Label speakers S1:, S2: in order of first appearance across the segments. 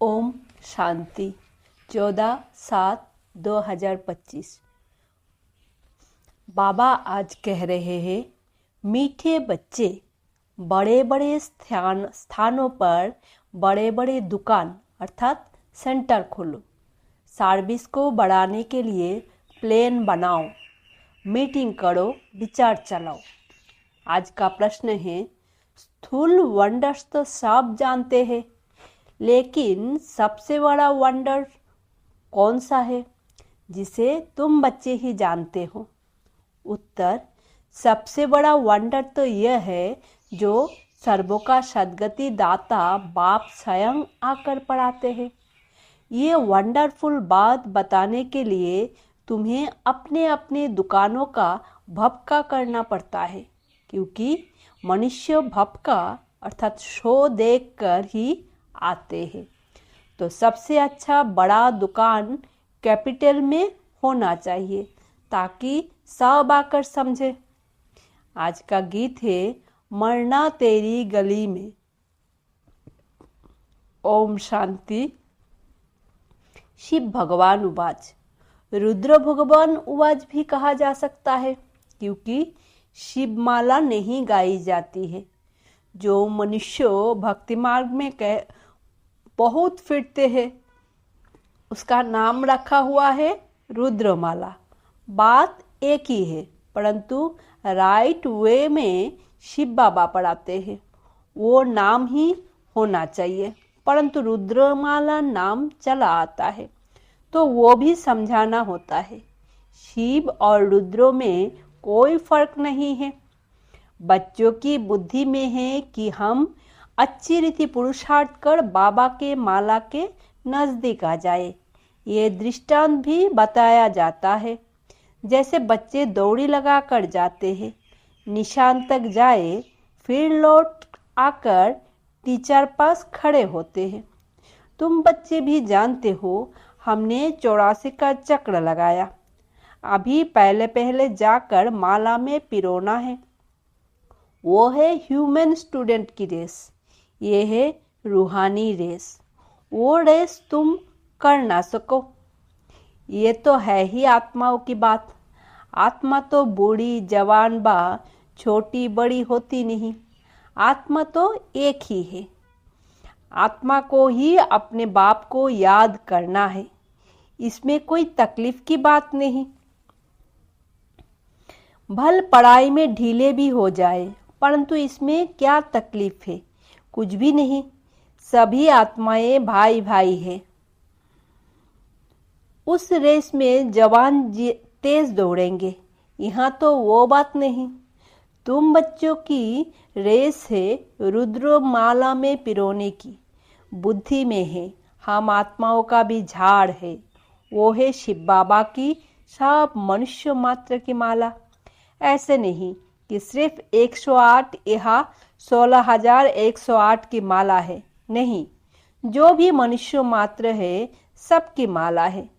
S1: ओम शांति 14/7/2025। बाबा आज कह रहे हैं, मीठे बच्चे बड़े बड़े स्थानों पर बड़े बड़े दुकान अर्थात सेंटर खोलो, सर्विस को बढ़ाने के लिए प्लान बनाओ, मीटिंग करो, विचार चलाओ। आज का प्रश्न है, स्थूल वंडर्स तो सब जानते हैं, लेकिन सबसे बड़ा वंडर कौन सा है जिसे तुम बच्चे ही जानते हो? उत्तर, सबसे बड़ा वंडर तो यह है जो सर्वों का सद्गति दाता बाप स्वयं आकर पढ़ाते हैं। ये वंडरफुल बात बताने के लिए तुम्हें अपने अपने दुकानों का भपका करना पड़ता है, क्योंकि मनुष्य भपका अर्थात शो देखकर ही आते हैं। तो सबसे अच्छा बड़ा दुकान कैपिटल में होना चाहिए ताकि सब आकर समझे। आज का गीत है, मरना तेरी गली में। ओम शांति। शिव भगवान उवाच, रुद्र भगवान उवाच भी कहा जा सकता है, क्योंकि शिवमाला नहीं गाई जाती है। जो मनुष्य भक्ति मार्ग में बहुत फिरते हैं, उसका नाम रखा हुआ है रुद्रमाला। बात एक ही है, परंतु राइट वे में शिव बाबा पढ़ाते हैं। वो नाम ही होना चाहिए, परंतु रुद्रमाला नाम चला आता है तो वो भी समझाना होता है। शिव और रुद्र में कोई फर्क नहीं है। बच्चों की बुद्धि में है कि हम अच्छी रीति पुरुषार्थ कर बाबा के माला के नजदीक आ जाए। ये दृष्टांत भी बताया जाता है। जैसे बच्चे दौड़ी लगा कर जाते हैं, निशान तक जाए, फिर लौट आकर टीचर पास खड़े होते हैं। तुम बच्चे भी जानते हो, हमने 84 का चक्र लगाया। अभी पहले पहले जाकर माला में पिरोना है। वो है ह्यूमन स्टूडेंट की रेस, ये है रूहानी रेस। वो रेस तुम कर ना सको। ये तो है ही आत्माओं की बात। आत्मा तो बूढ़ी जवान बा छोटी बड़ी होती नहीं। आत्मा तो एक ही है। आत्मा को ही अपने बाप को याद करना है। इसमें कोई तकलीफ की बात नहीं। भल पढ़ाई में ढीले भी हो जाए, परंतु इसमें क्या तकलीफ है? कुछ भी नहीं। सभी आत्माएं भाई भाई है। उस रेस में जवान तेज दौड़ेंगे, यहाँ तो वो बात नहीं। तुम बच्चों की रेस है रुद्र माला में पिरोने की। बुद्धि में है हम आत्माओं का भी झाड़ है, वो है शिव बाबा की सब मनुष्य मात्र की माला। ऐसे नहीं कि सिर्फ 108 यहाँ 16,108 की माला है। नहीं, जो भी मनुष्य मात्र है सबकी माला है।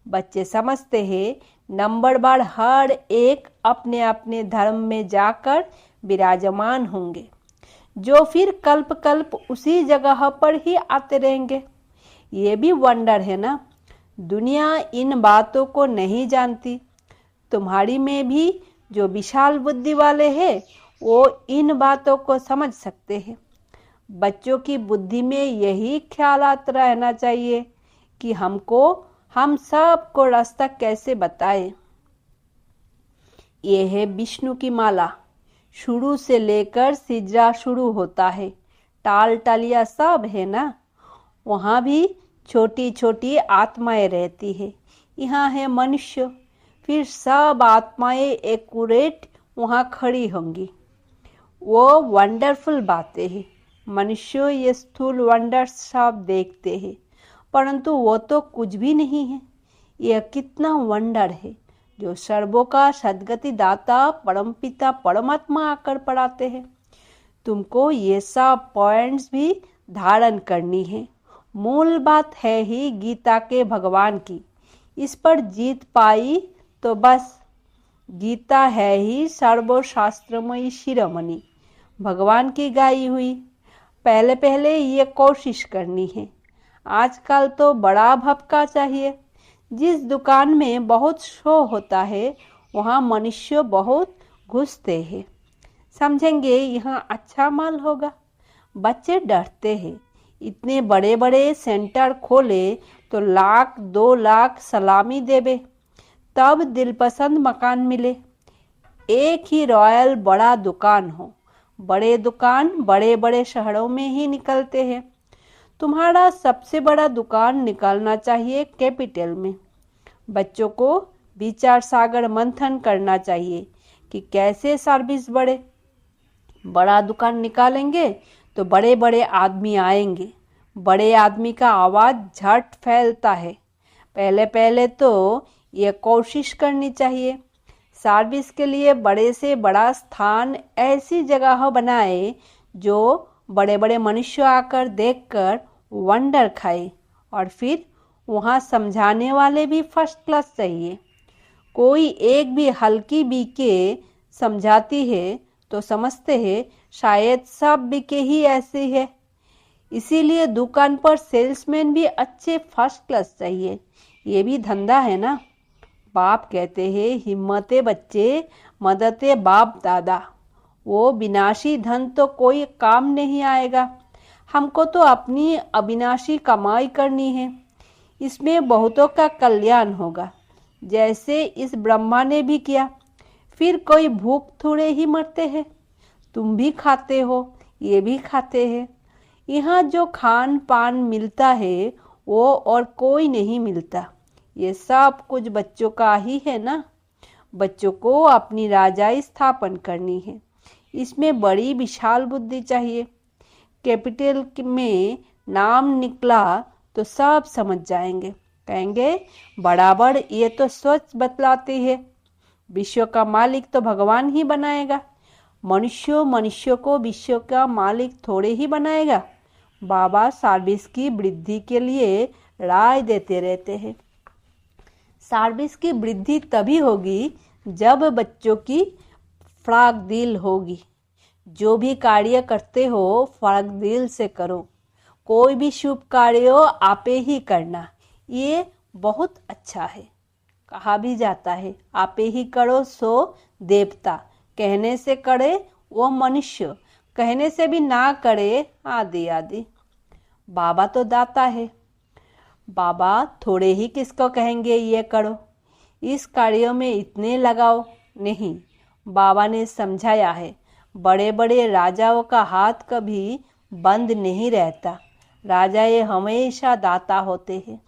S1: बच्चे समझते हैं नंबर बार हर एक अपने अपने धर्म में जाकर विराजमान होंगे, जो फिर कल्प कल्प उसी जगह पर ही आते रहेंगे। ये भी वंडर है ना। दुनिया इन बातों को नहीं जानती। तुम्हारी में भी जो विशाल बुद्धि वाले हैं, वो इन बातों को समझ सकते हैं। बच्चों की बुद्धि में यही ख्यालात रहना चाहिए कि हम सबको रास्ता कैसे बताएं। ये है विष्णु की माला। शुरू से लेकर सिजरा शुरू होता है, टाल टालिया सब है ना। वहाँ भी छोटी छोटी आत्माएं रहती है। यहाँ है मनुष्य, फिर सब आत्माएं एक्यूरेट वहाँ खड़ी होंगी। वो वंडरफुल बातें हैं। मनुष्य ये स्थूल वंडर सब देखते हैं, परंतु वो तो कुछ भी नहीं है। यह कितना वंडर है जो सर्वों का सद्गति दाता परमपिता परमात्मा आकर पढ़ाते हैं। तुमको ये सब पॉइंट्स भी धारण करनी है। मूल बात है ही गीता के भगवान की। इस पर जीत पाई तो बस। गीता है ही सर्वशास्त्रमयी शिरोमणि, भगवान की गाई हुई। पहले पहले ये कोशिश करनी है। आजकल तो बड़ा भपका चाहिए। जिस दुकान में बहुत शो होता है वहाँ मनुष्य बहुत घुसते हैं। समझेंगे यहाँ अच्छा माल होगा। बच्चे डरते हैं। इतने बड़े बड़े सेंटर खोले तो 1,00,000 2,00,000 सलामी देवे तब दिलपसंद मकान मिले। एक ही रॉयल बड़ा दुकान हो। बड़े दुकान बड़े बड़े शहरों में ही निकलते हैं। तुम्हारा सबसे बड़ा दुकान निकालना चाहिए कैपिटल में। बच्चों को विचार सागर मंथन करना चाहिए कि कैसे सर्विस बढ़े। बड़ा दुकान निकालेंगे तो बड़े बड़े आदमी आएंगे। बड़े आदमी का आवाज़ झट फैलता है। पहले पहले तो ये कोशिश करनी चाहिए। सर्विस के लिए बड़े से बड़ा स्थान ऐसी जगह बनाए जो बड़े बड़े मनुष्य आकर देखकर वंडर खाए। और फिर वहाँ समझाने वाले भी फर्स्ट क्लास चाहिए। कोई एक भी हल्की बीके समझाती है तो समझते हैं शायद सब बीके ही ऐसे है। इसीलिए दुकान पर सेल्समैन भी अच्छे फर्स्ट क्लास चाहिए। ये भी धंधा है ना। बाप कहते हैं हिम्मते बच्चे मदते बाप दादा। वो विनाशी धन तो कोई काम नहीं आएगा। हमको तो अपनी अविनाशी कमाई करनी है। इसमें बहुतों का कल्याण होगा जैसे इस ब्रह्मा ने भी किया। फिर कोई भूख थोड़े ही मरते हैं। तुम भी खाते हो, ये भी खाते हैं। यहाँ जो खान पान मिलता है वो और कोई नहीं मिलता। ये सब कुछ बच्चों का ही है ना। बच्चों को अपनी राजाई स्थापन करनी है। इसमें बड़ी विशाल बुद्धि चाहिए। कैपिटल में नाम निकला तो सब समझ जाएंगे। कहेंगे बराबर ये तो सोच बतलाती है। विश्व का मालिक तो भगवान ही बनाएगा। मनुष्य को विश्व का मालिक थोड़े ही बनाएगा। बाबा सर्विस की वृद्धि के लिए राय देते रहते हैं। सर्विस की वृद्धि तभी होगी जब बच्चों की फराग दिल होगी। जो भी कार्य करते हो फराग दिल से करो। कोई भी शुभ कार्य आपे ही करना, ये बहुत अच्छा है। कहा भी जाता है आपे ही करो सो देवता। कहने से करे वो मनुष्य, कहने से भी ना करे आदि आदि। बाबा तो दाता है। बाबा थोड़े ही किसको कहेंगे ये करो, इस कार्य में इतने लगाओ नहीं। बाबा ने समझाया है बड़े बड़े राजाओं का हाथ कभी बंद नहीं रहता। राजा ये हमेशा दाता होते हैं।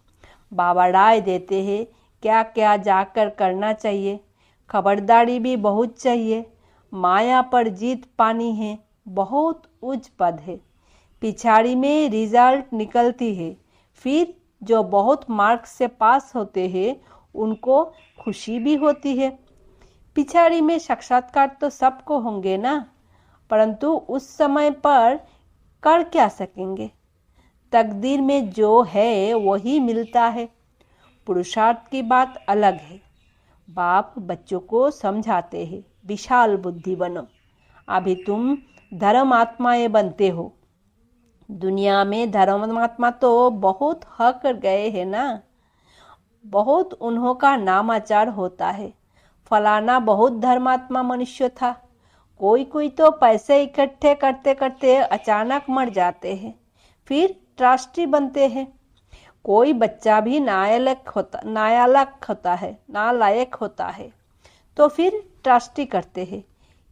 S1: बाबा राय देते हैं क्या क्या जाकर करना चाहिए। खबरदारी भी बहुत चाहिए। माया पर जीत पानी है, बहुत उच्च पद है। पिछाड़ी में रिजल्ट निकलती है। फिर जो बहुत मार्क्स से पास होते हैं उनको खुशी भी होती है। पिछाड़ी में साक्षात्कार तो सबको होंगे ना, परंतु उस समय पर कर क्या सकेंगे। तकदीर में जो है वही मिलता है। पुरुषार्थ की बात अलग है। बाप बच्चों को समझाते हैं विशाल बुद्धि बनो। अभी तुम धर्मात्माएं बनते हो। दुनिया में धर्मात्मा तो बहुत हक गए हैं ना। बहुत उन्हों का नामाचार होता है। फलाना बहुत धर्मात्मा मनुष्य था। कोई कोई तो पैसे इकट्ठे करते करते अचानक मर जाते हैं, फिर ट्रस्टी बनते हैं। कोई बच्चा भी नालायक होता है तो फिर ट्रस्टी करते हैं।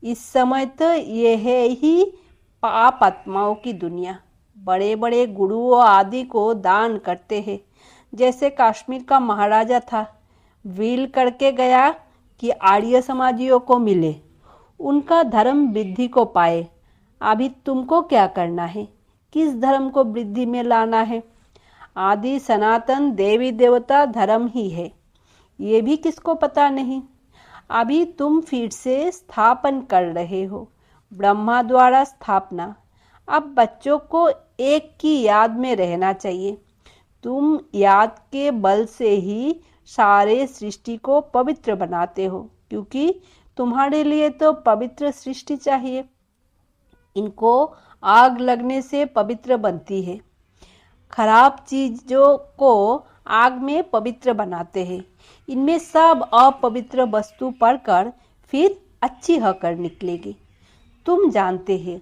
S1: इस समय तो ये है ही पाप आत्माओं की दुनिया। बड़े बड़े गुरुओं आदि को दान करते हैं। जैसे कश्मीर का महाराजा था, विल करके गया कि आर्य समाजियों को मिले, उनका धर्म वृद्धि को पाए। अभी तुमको क्या करना है, किस धर्म को वृद्धि में लाना है। आदि सनातन देवी देवता धर्म ही है, ये भी किसको पता नहीं। अभी तुम फिर से स्थापन कर रहे हो, ब्रह्मा द्वारा स्थापना। अब बच्चों को एक की याद में रहना चाहिए। तुम याद के बल से ही सारे सृष्टि को पवित्र बनाते हो, क्योंकि तुम्हारे लिए तो पवित्र सृष्टि चाहिए। इनको आग लगने से पवित्र बनती है। खराब चीजों को आग में पवित्र बनाते हैं। इनमें सब अपवित्र वस्तु पड़कर फिर अच्छी होकर निकलेगी। तुम जानते हैं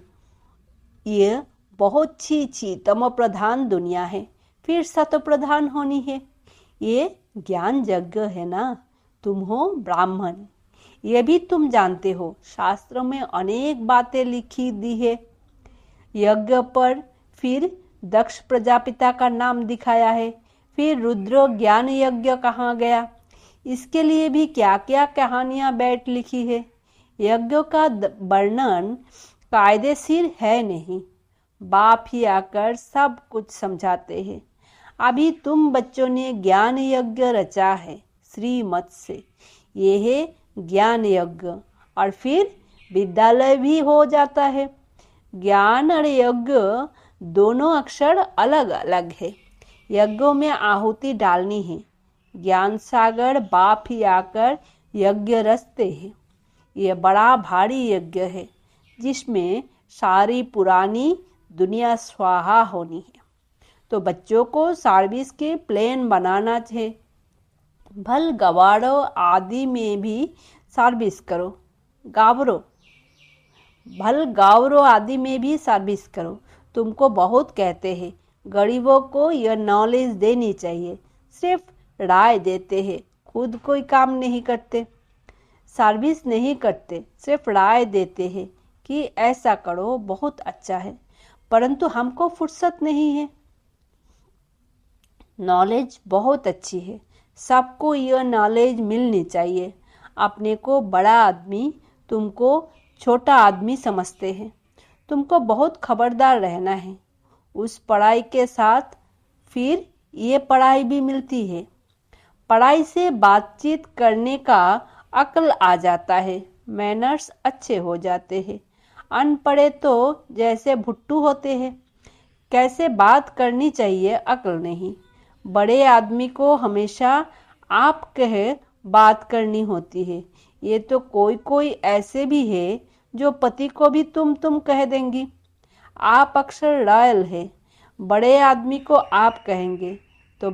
S1: ये बहुत छी तमो प्रधान दुनिया है, फिर सतो प्रधान होनी है। ये ज्ञान यज्ञ है ना। तुम हो ब्राह्मण, ये भी तुम जानते हो। शास्त्रों में अनेक बातें लिखी दी है यज्ञ पर। फिर दक्ष प्रजापिता का नाम दिखाया है। फिर रुद्र ज्ञान यज्ञ कहाँ गया, इसके लिए भी क्या क्या कहानियां बैठ लिखी है। यज्ञ का वर्णन कायदेशीर है नहीं, बाप ही आकर सब कुछ समझाते हैं। अभी तुम बच्चों ने ज्ञान यज्ञ रचा है श्रीमत से, ये है ज्ञान यज्ञ। और फिर विद्यालय भी हो जाता है। ज्ञान और यज्ञ दोनों अक्षर अलग अलग है। यज्ञों में आहुति डालनी है। ज्ञान सागर बाप ही आकर यज्ञ रचते हैं। ये बड़ा भारी यज्ञ है जिसमें सारी पुरानी दुनिया स्वाहा होनी है। तो बच्चों को सर्विस के प्लान बनाना चाहिए। भल गवारो आदि में भी सर्विस करो, गावरो भल गावरो आदि में भी सर्विस करो। तुमको बहुत कहते हैं, गरीबों को यह नॉलेज देनी चाहिए, सिर्फ राय देते हैं, खुद कोई काम नहीं करते, सर्विस नहीं करते, सिर्फ राय देते हैं कि ऐसा करो बहुत अच्छा है, परंतु हमको फुर्सत नहीं है। नॉलेज बहुत अच्छी है, सबको यह नॉलेज मिलनी चाहिए। अपने को बड़ा आदमी, तुमको छोटा आदमी समझते हैं। तुमको बहुत खबरदार रहना है। उस पढ़ाई के साथ फिर ये पढ़ाई भी मिलती है। पढ़ाई से बातचीत करने का अक्ल आ जाता है, मैनर्स अच्छे हो जाते हैं। अनपढ़े तो जैसे भुट्टू होते हैं, कैसे बात करनी चाहिए अक्ल नहीं। बड़े आदमी को हमेशा आप कहे बात करनी होती है। ये तो कोई कोई ऐसे भी है जो पति को भी तुम कह देंगी। आप अक्सर रॉयल है, बड़े आदमी को आप कहेंगे तो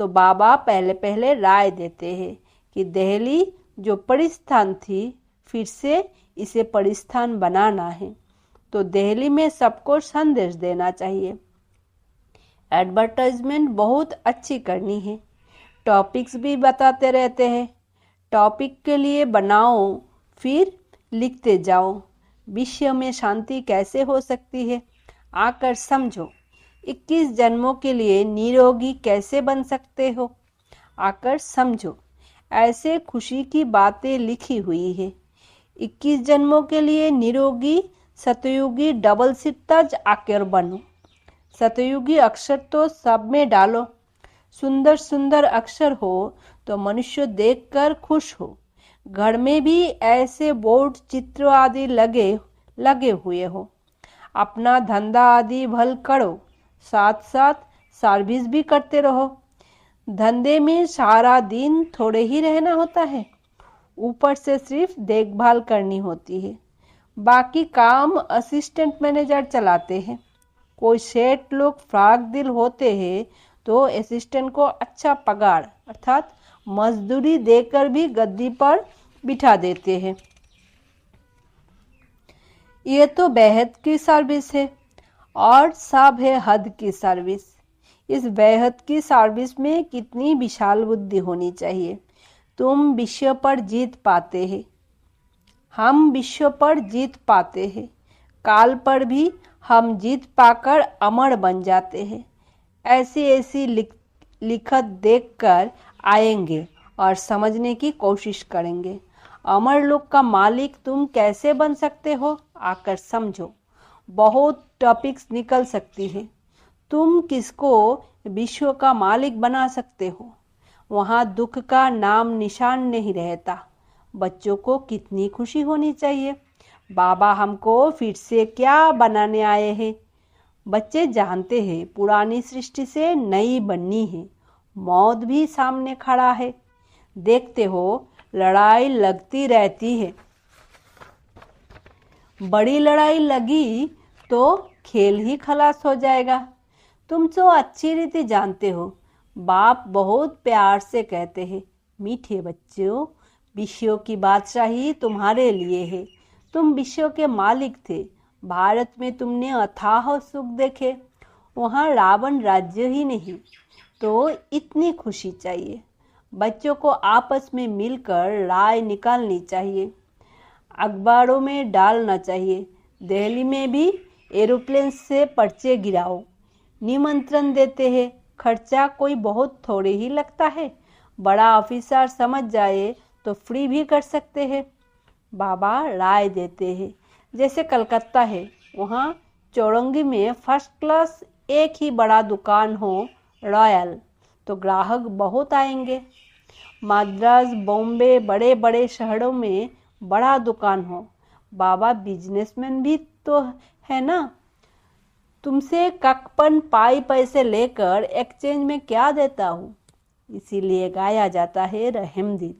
S1: बाबा पहले पहले राय देते हैं कि दिल्ली जो परिस्थान थी फिर से इसे परिस्थान बनाना है। तो दिल्ली में सबको संदेश देना चाहिए। एडवर्टाइजमेंट बहुत अच्छी करनी है। टॉपिक्स भी बताते रहते हैं। टॉपिक के लिए बनाओ, फिर लिखते जाओ। विश्व में शांति कैसे हो सकती है, आकर समझो। 21 जन्मों के लिए निरोगी कैसे बन सकते हो, आकर समझो। ऐसे खुशी की बातें लिखी हुई है। 21 जन्मों के लिए निरोगी सतयुगी डबल सिट्टाज आकर बनो। सतयुगी अक्षर तो सब में डालो। सुंदर सुंदर अक्षर हो तो मनुष्य देखकर खुश हो। घर में भी ऐसे बोर्ड चित्र आदि लगे हुए हो। अपना धंधा आदि भल करो, साथ साथ सर्विस भी करते रहो। धंधे में सारा दिन थोड़े ही रहना होता है, ऊपर से सिर्फ देखभाल करनी होती है। बाकी काम असिस्टेंट मैनेजर चलाते हैं। कोई सेठ लोग फ्राक दिल होते हैं तो असिस्टेंट को अच्छा पगार अर्थात मजदूरी देकर भी गद्दी पर बिठा देते हैं। ये तो बेहद की सर्विस है और सब है हद की सर्विस। इस बेहद की सर्विस में कितनी विशाल बुद्धि होनी चाहिए। तुम विश्व पर जीत पाते हैं, हम विश्व पर जीत पाते हैं। काल पर भी हम जीत पाकर अमर बन जाते हैं। ऐसी ऐसी लिखत देखकर आएंगे और समझने की कोशिश करेंगे। अमर लोक का मालिक तुम कैसे बन सकते हो, आकर समझो। बहुत टॉपिक्स निकल सकती है। तुम किसको विश्व का मालिक बना सकते हो, वहाँ दुख का नाम निशान नहीं रहता। बच्चों को कितनी खुशी होनी चाहिए, बाबा हमको फिर से क्या बनाने आए हैं। बच्चे जानते हैं पुरानी सृष्टि से नई बननी है। मौत भी सामने खड़ा है। देखते हो लड़ाई लगती रहती है। बड़ी लड़ाई लगी तो खेल ही खलास हो जाएगा। तुम तो अच्छी रीति जानते हो, बाप बहुत प्यार से कहते हैं, मीठे बच्चों, विषयों की बादशाही तुम्हारे लिए है। तुम विषयों के मालिक थे। भारत में तुमने अथाह सुख देखे, वहाँ रावण राज्य ही नहीं। तो इतनी खुशी चाहिए। बच्चों को आपस में मिलकर राय निकालनी चाहिए, अखबारों में डालना चाहिए। दिल्ली में भी एरोप्लेन से पर्चे गिराओ, निमंत्रण देते हैं। खर्चा कोई बहुत थोड़े ही लगता है। बड़ा ऑफिसर समझ जाए तो फ्री भी कर सकते हैं। बाबा राय देते हैं, जैसे कलकत्ता है, वहाँ चौरंगी में फर्स्ट क्लास एक ही बड़ा दुकान हो रॉयल, तो ग्राहक बहुत आएंगे। मद्रास, बॉम्बे, बड़े बड़े शहरों में बड़ा दुकान हो। बाबा बिजनेसमैन भी तो है ना। तुमसे ककपन पाई पैसे लेकर एक्सचेंज में क्या देता हूँ। इसीलिए गाया जाता है, रहमदिल,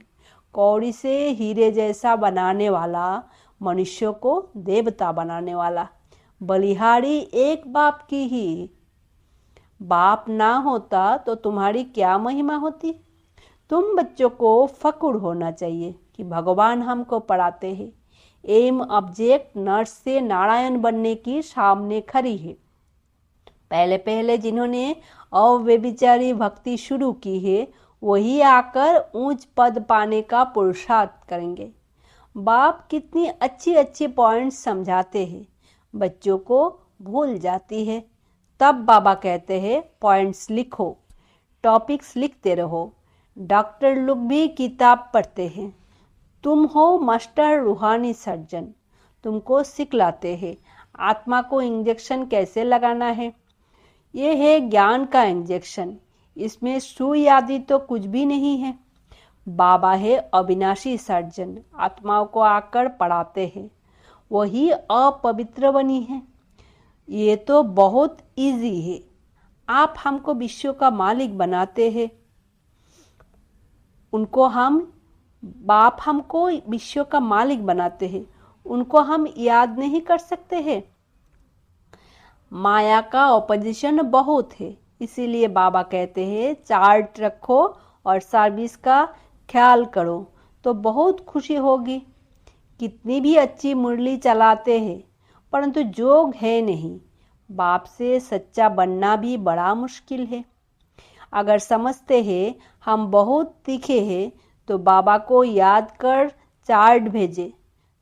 S1: कौड़ी से हीरे जैसा बनाने वाला, मनुष्य को देवता बनाने वाला। बलिहारी एक बाप की ही। बाप ना होता तो तुम्हारी क्या महिमा होती। तुम बच्चों को फक्र होना चाहिए कि भगवान हमको पढ़ाते हैं। एम ऑब्जेक्ट नर्स से नारायण बनने की सामने खड़ी है। पहले पहले जिन्होंने अव्यभिचारी भक्ति शुरू की है, वही आकर ऊंच पद पाने का पुरुषार्थ करेंगे। बाप कितनी अच्छी अच्छी पॉइंट्स समझाते हैं, बच्चों को भूल जाती है। तब बाबा कहते हैं, पॉइंट्स लिखो, टॉपिक्स लिखते रहो। डॉक्टर लोग भी किताब पढ़ते हैं। तुम हो मास्टर रूहानी सर्जन, तुमको सिखलाते हैं आत्मा को इंजेक्शन कैसे लगाना है। ये है ज्ञान का इंजेक्शन, इसमें सुई आदि तो कुछ भी नहीं है। बाबा है अविनाशी सर्जन, आत्माओं को आकर पढ़ाते हैं, वही अपवित्र बनी है। ये तो बहुत इजी है। आप हमको विश्व का मालिक बनाते हैं, बाप हमको विश्व का मालिक बनाते हैं, उनको हम याद नहीं कर सकते हैं। माया का ऑपोजिशन बहुत है, इसीलिए बाबा कहते हैं चार्ट रखो और सर्विस का ख्याल करो तो बहुत खुशी होगी। कितनी भी अच्छी मुरली चलाते हैं, परंतु जोग है नहीं। बाप से सच्चा बनना भी बड़ा मुश्किल है। अगर समझते हैं हम बहुत तीखे हैं, तो बाबा को याद कर चार्ट भेजे,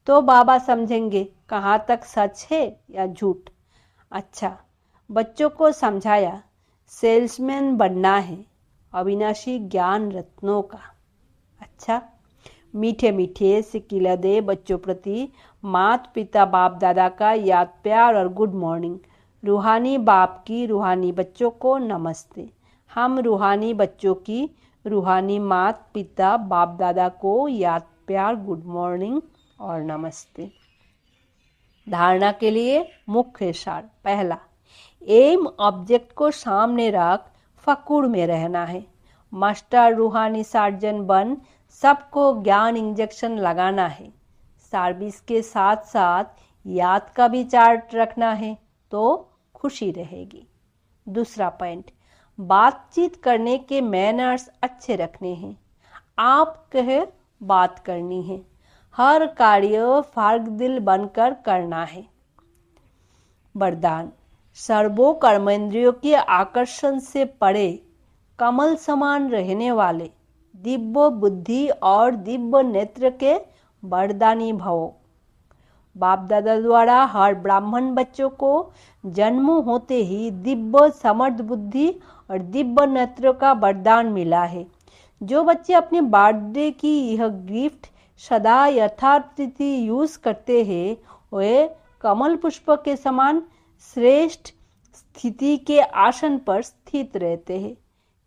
S1: तो बाबा समझेंगे कहाँ तक सच है या झूठ। अच्छा, बच्चों को समझाया सेल्समैन बनना है, अविनाशी ज्ञान रत्नों का। अच्छा, मीठे मीठे सिकिला दे बच्चों प्रति माता पिता बाप दादा का याद प्यार और गुड मॉर्निंग। रूहानी बाप की रूहानी बच्चों को नमस्ते। हम रूहानी बच्चों की रूहानी माता पिता बाप दादा को याद प्यार गुड मॉर्निंग और नमस्ते। धारणा के लिए मुख्य सार। पहला, एम ऑब्जेक्ट को सामने रख फकुर में रहना है। मास्टर रूहानी सर्जन बन सबको ज्ञान इंजेक्शन लगाना है। सर्विस के साथ साथ याद का भी चार्ट रखना है तो खुशी रहेगी। दूसरा पॉइंट, बातचीत करने के मैनर्स अच्छे रखने हैं। आप कहे बात करनी है, हर कार्य फार्गदिल बनकर करना है। वरदान, सर्वो कर्मेंद्रियों के आकर्षण से परे कमल समान रहने वाले दिव्य बुद्धि और दिव्य नेत्र के वरदानी भवो। बाप दादा द्वारा हर ब्राह्मण बच्चों को जन्म होते ही दिव्य समर्थ बुद्धि और दिव्य नेत्र का वरदान मिला है। जो बच्चे अपने बर्थडे की यह गिफ्ट सदा यथार्थिति यूज करते हैं, वे कमल पुष्प के समान श्रेष्ठ स्थिति के आसन पर स्थित रहते हैं।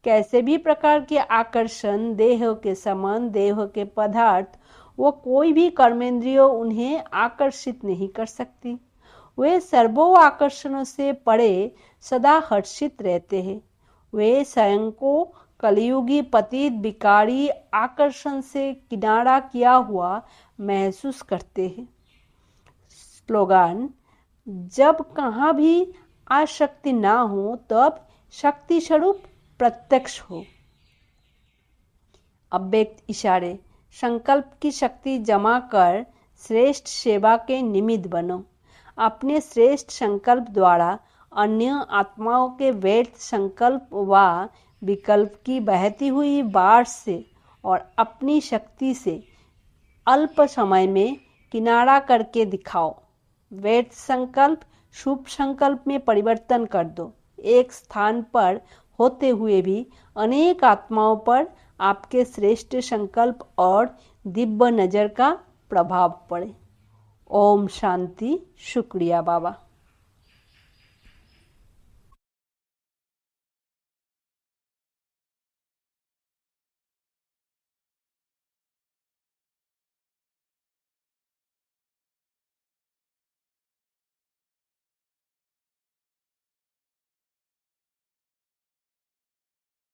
S1: कैसे भी प्रकार के आकर्षण, देह के समान, देह के पदार्थ, वो कोई भी कर्मेंद्रियों उन्हें आकर्षित नहीं कर सकती। वे सर्वो आकर्षणों से परे सदा हर्षित रहते हैं। वे स्वयं को कलयुगी पतित विकारी आकर्षण से किनारा किया हुआ महसूस करते हैं। स्लोगन, जब कहाँ भी आसक्ति ना हो तब शक्ति स्वरूप प्रत्यक्ष हो। अव्यक्त इशारे, संकल्प की शक्ति जमा कर श्रेष्ठ सेवा के निमित्त बनो। अपने श्रेष्ठ संकल्प द्वारा अन्य आत्माओं के व्यर्थ संकल्प व विकल्प की बहती हुई बाढ़ से और अपनी शक्ति से अल्प समय में किनारा करके दिखाओ। व्यर्थ संकल्प शुभ संकल्प में परिवर्तन कर दो। एक स्थान पर होते हुए भी अनेक आत्माओं पर आपके श्रेष्ठ संकल्प और दिव्य नज़र का प्रभाव पड़े। ओम शांति। शुक्रिया बाबा।